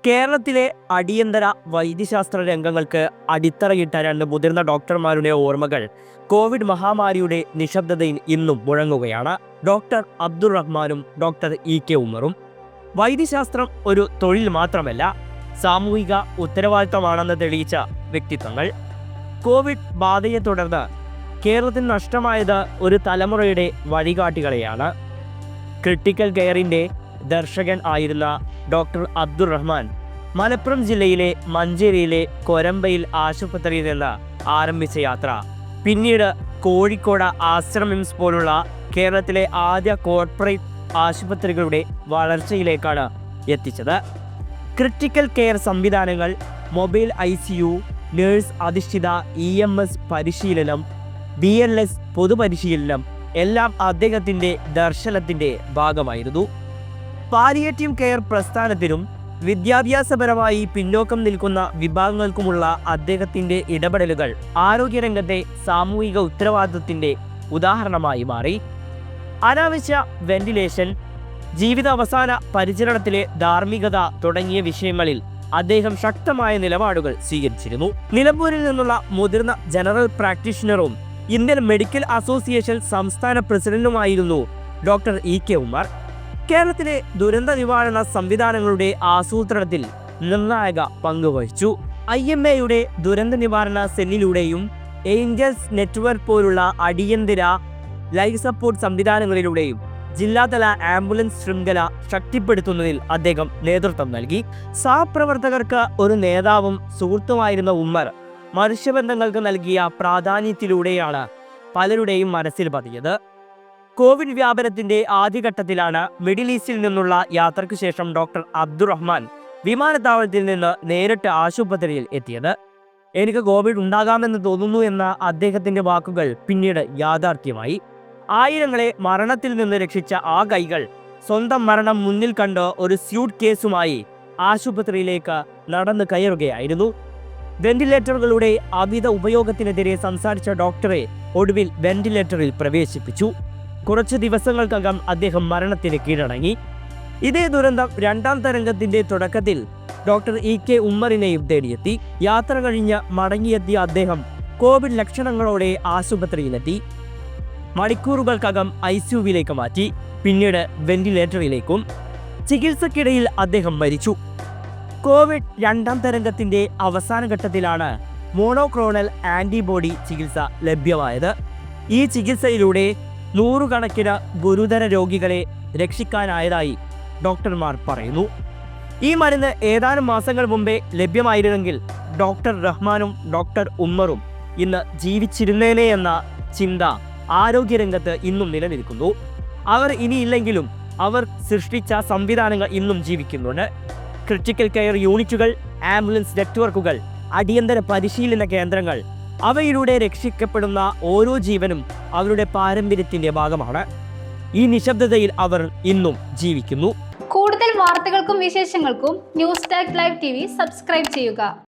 കേരളത്തിലെ അടിയന്തര വൈദ്യശാസ്ത്ര രംഗങ്ങൾക്ക് അടിത്തറയിട്ട രണ്ട് മുതിർന്ന ഡോക്ടർമാരുടെ ഓർമ്മകൾ കോവിഡ് മഹാമാരിയുടെ നിശബ്ദതയിൽ ഇന്നും മുഴങ്ങുകയാണ്. Doctor അബ്ദുറഹ്മാനും doctor ഇ.കെ. ഉമറും. വൈദ്യശാസ്ത്രം ഒരു തൊഴിൽ മാത്രമല്ല, സാമൂഹിക ഉത്തരവാദിത്തമാണെന്ന് തെളിയിച്ച വ്യക്തിത്വങ്ങൾ. കോവിഡ് ബാധയെ തുടർന്ന് കേരളത്തിന് നഷ്ടമായത് ഒരു തലമുറയുടെ വഴികാട്ടികളെയാണ്. ക്രിട്ടിക്കൽ കെയറിൻ്റെ ദർശകൻ ആയിരുന്ന ഡോക്ടർ അബ്ദുറഹ്മാൻ മലപ്പുറം ജില്ലയിലെ മഞ്ചേരിയിലെ കൊരമ്പയിൽ ആശുപത്രിയിൽ നിന്ന് ആരംഭിച്ച യാത്ര പിന്നീട് കോഴിക്കോട് ആശ്രമിംസ് പോലുള്ള കേരളത്തിലെ ആദ്യ കോർപ്പറേറ്റ് ആശുപത്രികളുടെ വളർച്ചയിലേക്കാണ് എത്തിച്ചത്. ക്രിട്ടിക്കൽ കെയർ സംവിധാനങ്ങൾ, മൊബൈൽ ICU, നേഴ്സ് അധിഷ്ഠിത EMS പരിശീലനം, BLS പൊതുപരിശീലനം എല്ലാം അദ്ദേഹത്തിൻ്റെ ദർശനത്തിൻ്റെ ഭാഗമായിരുന്നു. പാലിയേറ്റീവ് കെയർ പ്രസ്ഥാനത്തിനും വിദ്യാഭ്യാസപരമായി പിന്നോക്കം നിൽക്കുന്ന വിഭാഗങ്ങൾക്കുമുള്ള അദ്ദേഹത്തിൻ്റെ ഇടപെടലുകൾ ആരോഗ്യരംഗത്തെ സാമൂഹിക ഉത്തരവാദിത്വത്തിൻ്റെ ഉദാഹരണമായി മാറി. അനാവശ്യ വെന്റിലേഷൻ, ജീവിതാവസാന പരിചരണത്തിലെ ധാർമ്മികത തുടങ്ങിയ വിഷയങ്ങളിൽ അദ്ദേഹം ശക്തമായ നിലപാടുകൾ സ്വീകരിച്ചിരുന്നു. നിലമ്പൂരിൽ നിന്നുള്ള മുതിർന്ന ജനറൽ പ്രാക്ടീഷണറും ഇന്ത്യൻ മെഡിക്കൽ അസോസിയേഷൻ സംസ്ഥാന പ്രസിഡന്റുമായിരുന്നു ഡോക്ടർ ഇ.കെ. ഉമർ. കേരളത്തിലെ ദുരന്ത നിവാരണ സംവിധാനങ്ങളുടെ ആസൂത്രണത്തിൽ നിർണായക പങ്കുവഹിച്ചു. IMAയുടെ ദുരന്ത നിവാരണ സെല്ലിലൂടെയും ഏഞ്ചൽസ് നെറ്റ്വർക്ക് പോലുള്ള അടിയന്തര ലൈഫ് സപ്പോർട്ട് സംവിധാനങ്ങളിലൂടെയും ജില്ലാതല ആംബുലൻസ് ശൃംഖല ശക്തിപ്പെടുത്തുന്നതിൽ അദ്ദേഹം നേതൃത്വം നൽകി. സഹപ്രവർത്തകർക്ക് ഒരു നേതാവും സുഹൃത്തുമായിരുന്ന ഉമ്മർ മനുഷ്യബന്ധങ്ങൾക്ക് നൽകിയ പ്രാധാന്യത്തിലൂടെയാണ് പലരുടെയും മനസ്സിൽ പതിയത്. കോവിഡ് വ്യാപനത്തിന്റെ ആദ്യഘട്ടത്തിലാണ് മിഡിൽ ഈസ്റ്റിൽ നിന്നുള്ള യാത്രയ്ക്ക് ശേഷം ഡോക്ടർ അബ്ദുറഹ്മാൻ വിമാനത്താവളത്തിൽ നിന്ന് നേരിട്ട് ആശുപത്രിയിൽ എത്തിയത്. എനിക്ക് കോവിഡ് ഉണ്ടാകാമെന്ന് തോന്നുന്നു എന്ന അദ്ദേഹത്തിന്റെ വാക്കുകൾ പിന്നീട് യാഥാർത്ഥ്യമായി. ആയിരങ്ങളെ മരണത്തിൽ നിന്ന് രക്ഷിച്ച ആ കൈകൾ സ്വന്തം മരണം മുന്നിൽ കണ്ട് ഒരു സ്യൂട്ട് കേസുമായി ആശുപത്രിയിലേക്ക് നടന്നു കയറുകയായിരുന്നു. വെന്റിലേറ്ററുകളുടെ അമിത ഉപയോഗത്തിനെതിരെ സംസാരിച്ച ഡോക്ടറെ ഒടുവിൽ വെന്റിലേറ്ററിൽ പ്രവേശിപ്പിച്ചു. കുറച്ച് ദിവസങ്ങൾക്കകം അദ്ദേഹം മരണത്തിന് കീഴടങ്ങി. ഇതേ ദുരന്തം രണ്ടാം തരംഗത്തിന്റെ തുടക്കത്തിൽ ഡോക്ടർ ഇ.കെ. ഉമ്മറിനെയും തേടിയെത്തി. യാത്ര കഴിഞ്ഞ് മടങ്ങിയെത്തിയ അദ്ദേഹം കോവിഡ് ലക്ഷണങ്ങളോടെ ആശുപത്രിയിലെത്തി. മണിക്കൂറുകൾക്കകം ICUവിലേക്ക് മാറ്റി, പിന്നീട് വെന്റിലേറ്ററിലേക്കും. ചികിത്സക്കിടയിൽ അദ്ദേഹം മരിച്ചു. കോവിഡ് രണ്ടാം തരംഗത്തിന്റെ അവസാന ഘട്ടത്തിലാണ് മോണോക്ലോണൽ ആന്റിബോഡി ചികിത്സ ലഭ്യമായത്. ഈ ചികിത്സയിലൂടെ നൂറുകണക്കിന് ഗുരുതര രോഗികളെ രക്ഷിക്കാനായതായി ഡോക്ടർമാർ പറയുന്നു. ഈ മരുന്ന് ഏതാനും മാസങ്ങൾ മുമ്പേ ലഭ്യമായിരുന്നെങ്കിൽ ഡോക്ടർ റഹ്മാനും ഡോക്ടർ ഉമ്മറും ഇന്ന് ജീവിച്ചിരുന്നേനെ എന്ന ചിന്ത ആരോഗ്യരംഗത്ത് ഇന്നും നിലനിൽക്കുന്നു. അവർ ഇനിയില്ലെങ്കിലും അവർ സൃഷ്ടിച്ച സംവിധാനങ്ങൾ ഇന്നും ജീവിക്കുന്നുണ്ട്. ക്രിട്ടിക്കൽ കെയർ യൂണിറ്റുകൾ, ആംബുലൻസ് നെറ്റ്വർക്കുകൾ, അടിയന്തര പരിശീലന കേന്ദ്രങ്ങൾ, അവയിലൂടെ രക്ഷിക്കപ്പെടുന്ന ഓരോ ജീവനും അവരുടെ പാരമ്പര്യത്തിന്റെ ഭാഗമാണ്. ഈ നിശബ്ദതയിൽ അവർ ഇന്നും ജീവിക്കുന്നു. കൂടുതൽ വാർത്തകൾക്കും വിശേഷങ്ങൾക്കും news tag live TV subscribe ചെയ്യുക.